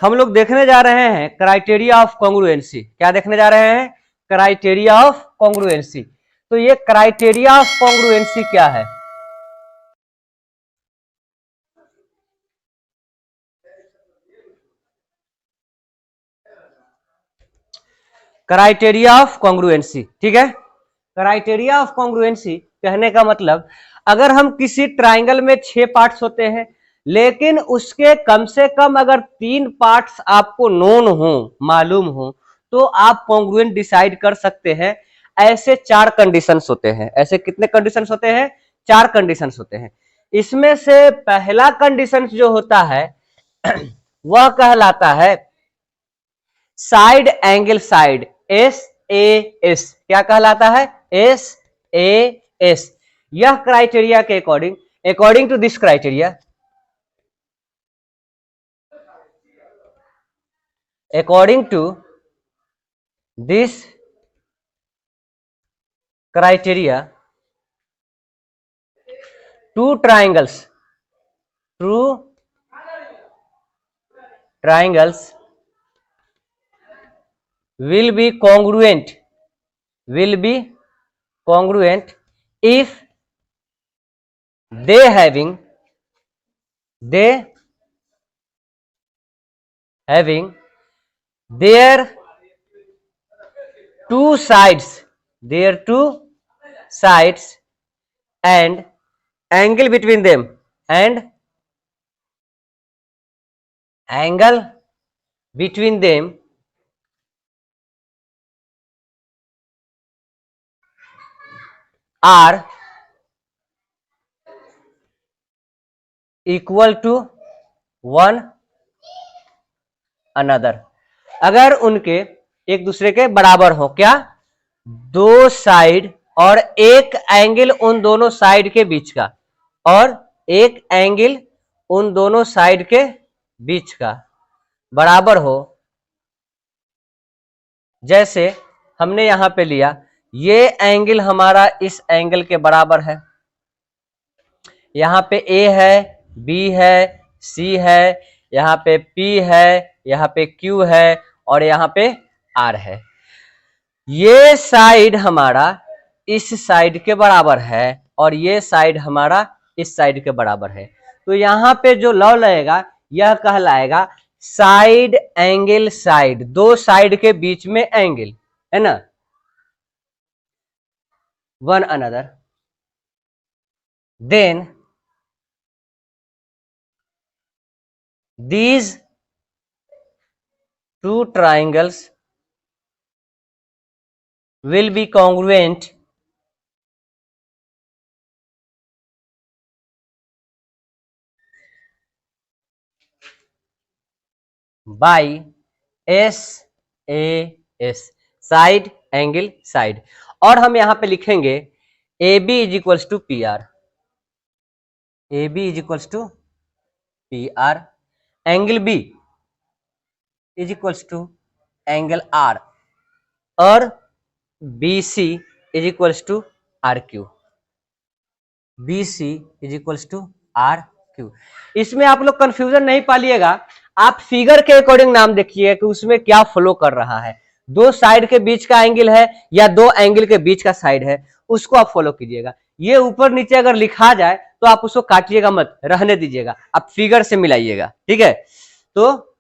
हम लोग देखने जा रहे हैं क्राइटेरिया ऑफ कॉन्ग्रुएंसी। क्या देखने जा रहे हैं? Criteria of congruency. तो ये क्राइटेरिया ऑफ कॉन्ग्रुएंसी क्या है? क्राइटेरिया ऑफ कॉन्ग्रुएंसी, ठीक है। क्राइटेरिया ऑफ कॉन्ग्रुएंसी कहने का मतलब, अगर हम किसी ट्राइंगल में 6 पार्ट्स होते हैं, लेकिन उसके कम से कम अगर 3 पार्ट्स आपको नोन हो, मालूम हो, तो आप कॉन्ग्रुएंट डिसाइड कर सकते हैं। ऐसे 4 कंडीशंस होते हैं। ऐसे कितने कंडीशंस होते हैं? 4 कंडीशंस होते हैं। इसमें से पहला कंडीशन जो होता है वह कहलाता है साइड एंगल साइड, SAS। क्या कहलाता है? SAS। यह क्राइटेरिया के according to this criteria, according to this criteria, two triangles will be congruent if they having their two sides and angle between them are equal to one another। अगर उनके एक दूसरे के बराबर हो। क्या? 2 साइड और एक एंगल उन दोनों साइड के बीच का, और एक एंगल उन दोनों साइड के बीच का बराबर हो। जैसे हमने यहां पे लिया, ये एंगल हमारा इस एंगल के बराबर है। यहां पे A है, B है, C है, यहां पे P है, यहां पे Q है, और यहां पे R है। ये साइड हमारा इस साइड के बराबर है, और ये साइड हमारा इस साइड के बराबर है। तो यहां पे जो लॉ लगेगा यह कहलाएगा साइड एंगल साइड। 2 साइड के बीच में एंगल है ना, one another, then these two triangles will be congruent by SAS, side angle side. और हम यहां पे लिखेंगे AB is equals to PR, AB is equals to PR, angle B is equals to angle R, और BC is equals to RQ, BC is equals to RQ। इसमें आप लोग confusion नहीं पालिएगा, आप फिगर के अकॉर्डिंग नाम देखिए कि उसमें क्या फ्लो कर रहा है। 2 साइड के बीच का एंगल है या 2 एंगल के बीच का साइड है, उसको आप फॉलो कीजिएगा। ये ऊपर नीचे अगर लिखा जाए तो आप उसको काटिएगा मत, रहने दीजिएगा, आप फिगर से मिलाइएगा, ठीक है। तो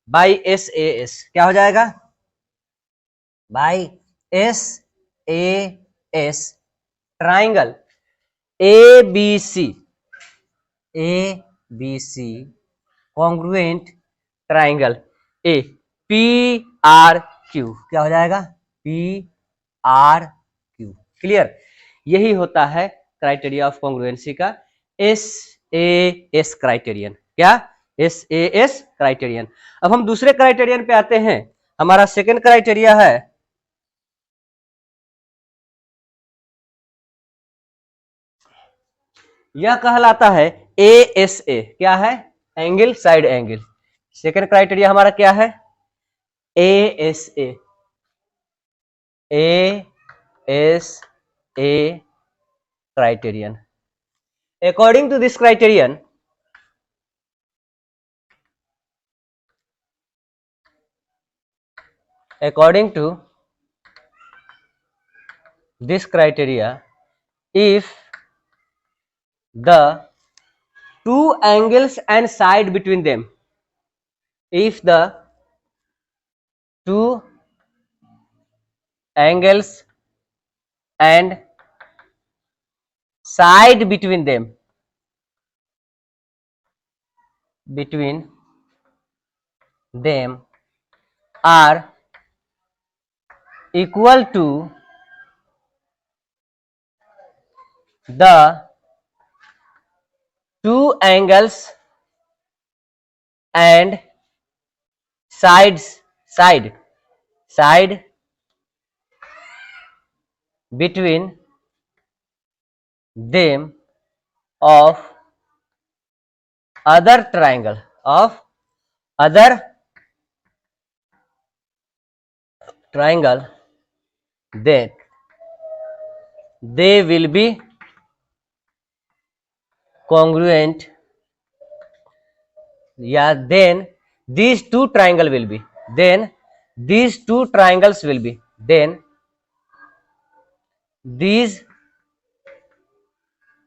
बाई SAS क्या हो जाएगा? By SAS triangle ABC congruent triangle A PRQ क्या हो जाएगा? PRQ। क्लियर? यही होता है क्राइटेरिया ऑफ कॉन्ग्रुएंसी का SAS क्राइटेरियन। क्या? SAS criterion. अब हम दूसरे क्राइटेरियन पे आते हैं। हमारा सेकंड क्राइटेरिया है यह कहलाता है ASA। क्या है? Angle side angle. Second criteria हमारा क्या है? ASA criterion। According to this criterion, according to this criteria, if the two angles and side between them, if the two angles and side between them are equal to the two angles and side between them of other triangle then they will be congruent, या then these two triangles will be then these two triangles will be then these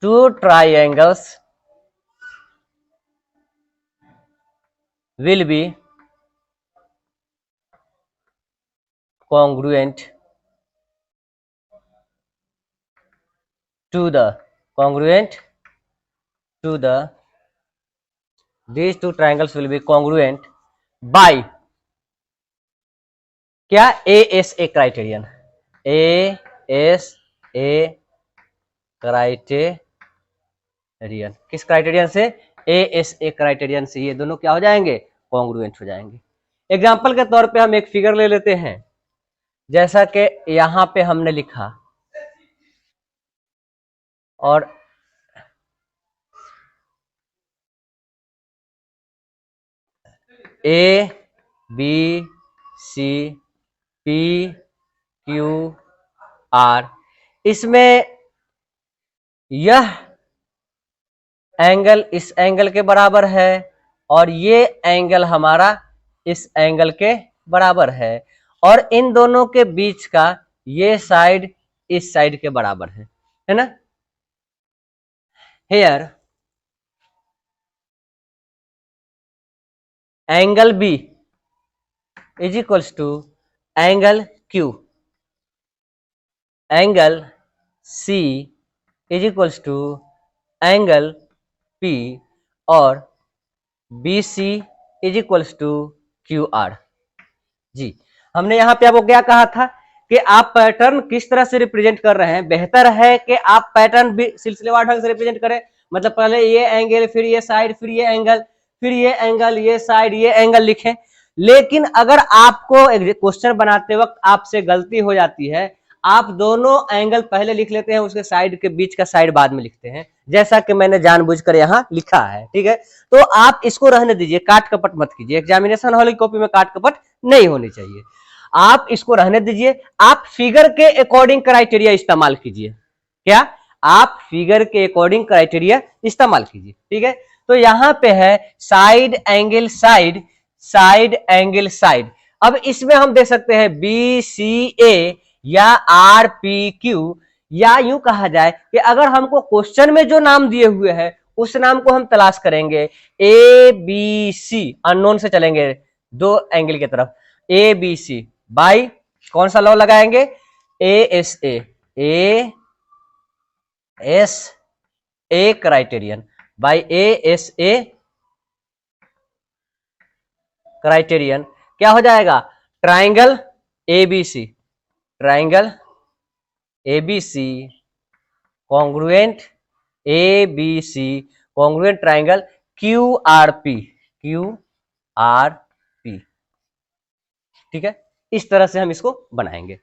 two triangles will be congruent to the these two triangles will be congruent by क्या ASA criterion, ASA criterion, किस criterion से, ASA criterion से ये दोनों क्या हो जाएंगे, congruent हो जाएंगे। एग्जाम्पल के तौर पे हम एक फिगर ले लेते हैं, जैसा कि यहां पे हमने लिखा, और A B C P Q R, इसमें यह एंगल इस एंगल के बराबर है और ये एंगल हमारा इस एंगल के बराबर है, और इन दोनों के बीच का ये साइड इस साइड के बराबर है ना। Here angle B is equals to angle Q, angle C is equals to angle P, और BC is equals to QR। जी, हमने यहां पे आपको क्या कहा था कि आप पैटर्न किस तरह से रिप्रेजेंट कर रहे हैं, बेहतर है कि आप पैटर्न भी सिलसिलेवार ढंग से रिप्रेजेंट करें, मतलब पहले ये एंगल, फिर ये साइड, फिर ये एंगल, फिर ये एंगल, ये साइड, ये एंगल लिखें। लेकिन अगर आपको क्वेश्चन बनाते वक्त आपसे गलती हो जाती है, आप दोनों एंगल पहले लिख लेते हैं, उसके साइड के बीच का साइड बाद में लिखते हैं, जैसा कि मैंने जानबूझकर यहाँ लिखा है, ठीक है। तो आप इसको रहने दीजिए, काट कपट मत कीजिए, एग्जामिनेशन हॉल की कॉपी में काट कपट नहीं होनी चाहिए, आप इसको रहने दीजिए। आप फिगर के अकॉर्डिंग क्राइटेरिया इस्तेमाल कीजिए, क्या आप फिगर के अकॉर्डिंग क्राइटेरिया इस्तेमाल कीजिए, ठीक है। तो यहां पे है side angle side, side angle side. अब इसमें हम दे सकते हैं BCA या RPQ, या यूं कहा जाए कि अगर हमको क्वेश्चन में जो नाम दिए हुए हैं उस नाम को हम तलाश करेंगे, ABC, अननोन से चलेंगे दो एंगल की तरफ, ABC बाई कौन सा लॉ लगाएंगे, ASA criterion, by ASA criterion क्या हो जाएगा, triangle ABC, triangle ABC congruent, ABC congruent triangle QRP, ठीक है। इस तरह से हम इसको बनाएंगे।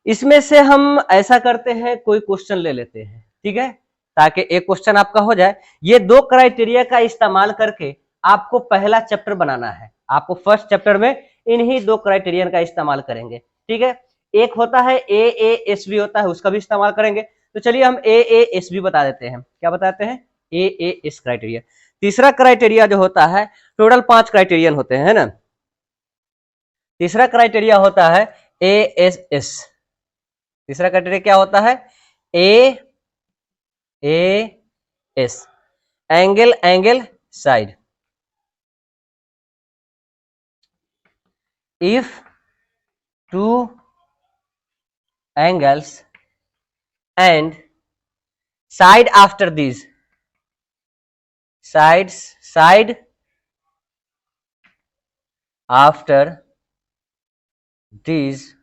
इसमें से हम ऐसा करते हैं, कोई क्वेश्चन ले लेते हैं, ठीक है, ताकि एक क्वेश्चन आपका हो जाए। ये दो क्राइटेरिया का इस्तेमाल करके आपको पहला चैप्टर बनाना है, आपको फर्स्ट चैप्टर में इन्हीं दो क्राइटेरियन का इस्तेमाल करेंगे, ठीक है। एक होता है AASB होता है, उसका भी इस्तेमाल करेंगे। तो चलिए हम AASB बता देते हैं, क्या बताते हैं, AAS क्राइटेरिया। तीसरा क्राइटेरिया जो होता है, टोटल 5 क्राइटेरियन होते हैं, है ना। तीसरा क्राइटेरिया होता है ASS। तीसरा क्राइटेरिया क्या होता है? AAS, angle side. If two angles and side after these side after these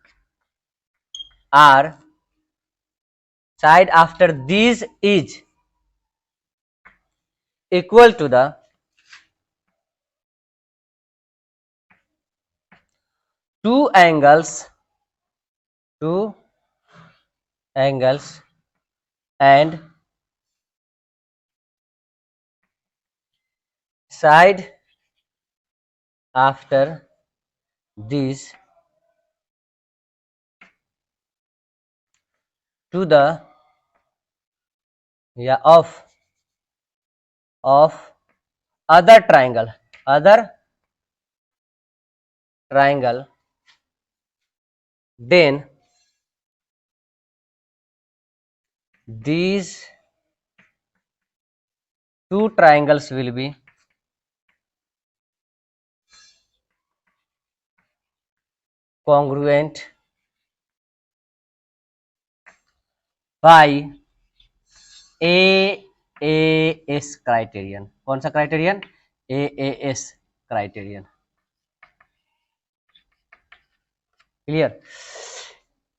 are side after these is equal to the two angles and side after these to the of other triangle then these two triangles will be congruent by AAS criterion. कौन सा criterion? AAS criterion. Clear?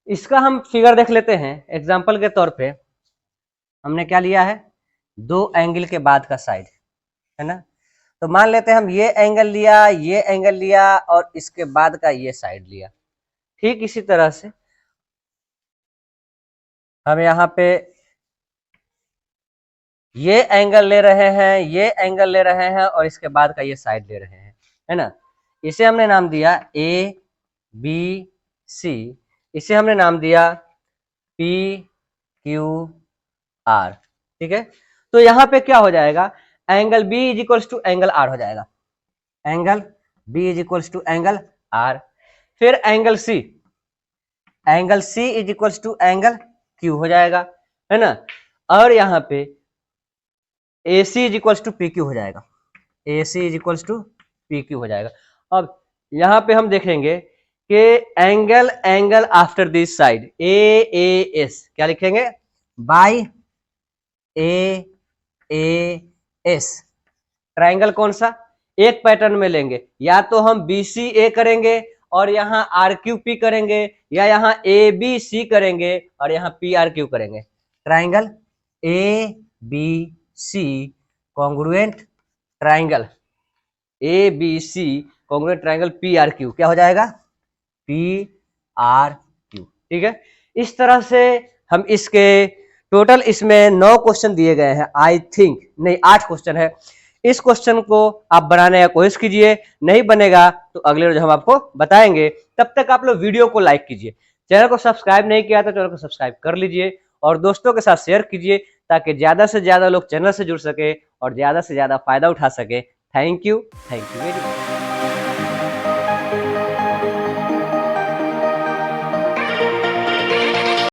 इसका हम figure देख लेते हैं example के तौर पे। हमने क्या लिया है? दो एंगल के बाद का साइड, है ना। तो मान लेते हैं हम ये एंगल लिया, ये एंगल लिया और इसके बाद का ये साइड लिया। ठीक इसी तरह से हम यहाँ पे ये एंगल ले रहे हैं, ये एंगल ले रहे हैं और इसके बाद का ये साइड ले रहे हैं, है ना। इसे हमने नाम दिया ABC, इसे हमने नाम दिया PQR। ठीक है, तो यहाँ पे क्या हो जाएगा? Angle B is equals to angle R हो जाएगा। Angle B is equals to angle R। फिर angle C is equals to angle Q हो जाएगा, है ना। और यहाँ पे AC is equals to PQ हो जाएगा। AC is equals to PQ हो जाएगा। अब यहाँ पे हम देखेंगे कि angle after this side AAS क्या लिखेंगे? बाय AAS ट्राइंगल कौन सा? एक पैटर्न में लेंगे, या तो हम BCA करेंगे और यहाँ RQP करेंगे, या यहाँ ABC करेंगे और यहाँ PRQ करेंगे। Triangle ABC congruent triangle, ABC congruent triangle PRQ क्या हो जाएगा? PRQ। ठीक है, इस तरह से हम इसके टोटल इसमें 9 क्वेश्चन दिए गए हैं, आई थिंक नहीं 8 क्वेश्चन है। इस क्वेश्चन को आप बनाने का कोशिश कीजिए, नहीं बनेगा तो अगले रोज हम आपको बताएंगे। तब तक आप लोग वीडियो को लाइक कीजिए, चैनल को सब्सक्राइब नहीं किया तो चैनल को सब्सक्राइब कर लीजिए और दोस्तों के साथ शेयर कीजिए ताकि ज्यादा से ज्यादा लोग चैनल से जुड़ सके और ज्यादा से ज्यादा फायदा उठा सके। Thank you very much.